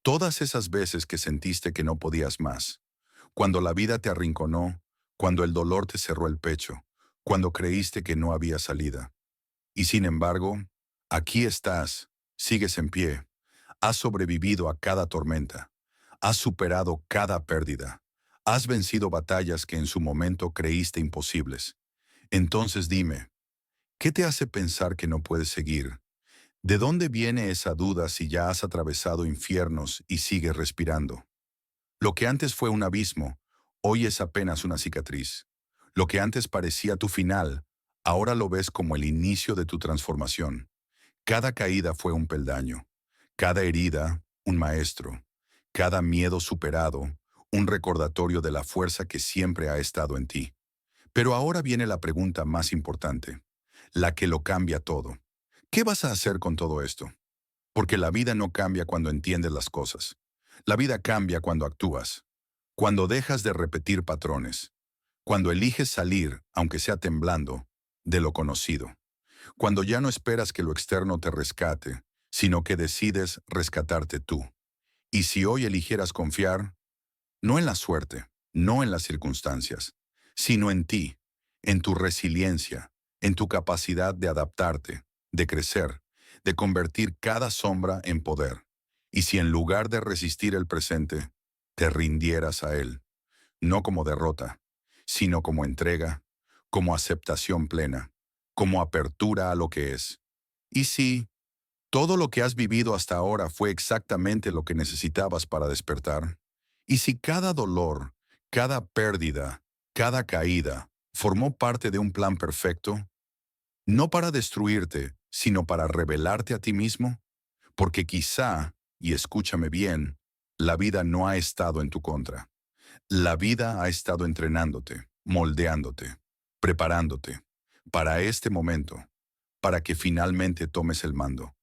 Todas esas veces que sentiste que no podías más, cuando la vida te arrinconó, cuando el dolor te cerró el pecho, cuando creíste que no había salida. Y sin embargo, aquí estás, sigues en pie, has sobrevivido a cada tormenta, has superado cada pérdida, has vencido batallas que en su momento creíste imposibles. Entonces dime, ¿qué te hace pensar que no puedes seguir? ¿De dónde viene esa duda si ya has atravesado infiernos y sigues respirando? Lo que antes fue un abismo, hoy es apenas una cicatriz. Lo que antes parecía tu final, ahora lo ves como el inicio de tu transformación. Cada caída fue un peldaño, cada herida, un maestro, cada miedo superado, un recordatorio de la fuerza que siempre ha estado en ti. Pero ahora viene la pregunta más importante, la que lo cambia todo. ¿Qué vas a hacer con todo esto? Porque la vida no cambia cuando entiendes las cosas. La vida cambia cuando actúas, cuando dejas de repetir patrones, cuando eliges salir, aunque sea temblando, de lo conocido, cuando ya no esperas que lo externo te rescate, sino que decides rescatarte tú. Y si hoy eligieras confiar, no en la suerte, no en las circunstancias, sino en ti, en tu resiliencia, en tu capacidad de adaptarte, de crecer, de convertir cada sombra en poder. Y si en lugar de resistir el presente, te rindieras a él, no como derrota, sino como entrega, como aceptación plena, como apertura a lo que es. Y si, Todo lo que has vivido hasta ahora fue exactamente lo que necesitabas para despertar. Y si cada dolor, cada pérdida, cada caída formó parte de un plan perfecto, no para destruirte, sino para revelarte a ti mismo, porque quizá, y escúchame bien, la vida no ha estado en tu contra. La vida ha estado entrenándote, moldeándote, preparándote para este momento, para que finalmente tomes el mando,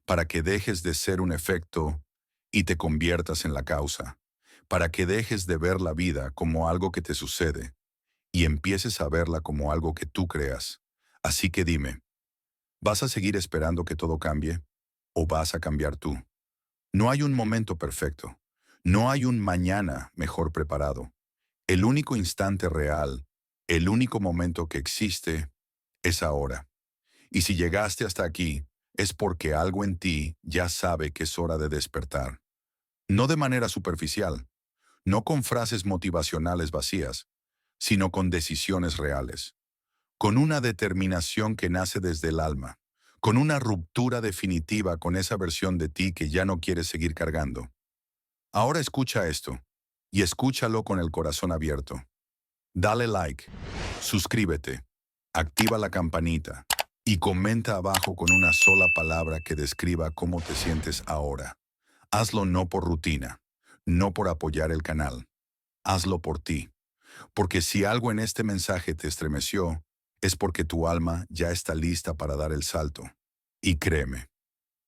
para que dejes de ser un efecto y te conviertas en la causa, para que dejes de ver la vida como algo que te sucede y empieces a verla como algo que tú creas. Así que dime, ¿vas a seguir esperando que todo cambie o vas a cambiar tú? No hay un momento perfecto, no hay un mañana mejor preparado. El único instante real, el único momento que existe, es ahora. Y si llegaste hasta aquí, es porque algo en ti ya sabe que es hora de despertar. No de manera superficial, no con frases motivacionales vacías, sino con decisiones reales, con una determinación que nace desde el alma, con una ruptura definitiva con esa versión de ti que ya no quieres seguir cargando. Ahora escucha esto, y escúchalo con el corazón abierto. Dale like, suscríbete, activa la campanita y comenta abajo con una sola palabra que describa cómo te sientes ahora. Hazlo no por rutina, no por apoyar el canal. Hazlo por ti. Porque si algo en este mensaje te estremeció, es porque tu alma ya está lista para dar el salto. Y créeme,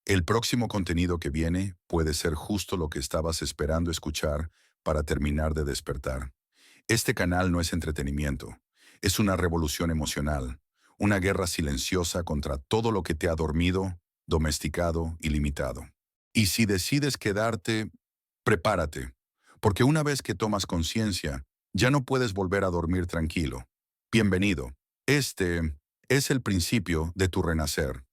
el próximo contenido que viene puede ser justo lo que estabas esperando escuchar para terminar de despertar. Este canal no es entretenimiento, es una revolución emocional, una guerra silenciosa contra todo lo que te ha dormido, domesticado y limitado. Y si decides quedarte, prepárate, porque una vez que tomas conciencia, ya no puedes volver a dormir tranquilo. Bienvenido. Este es el principio de tu renacer.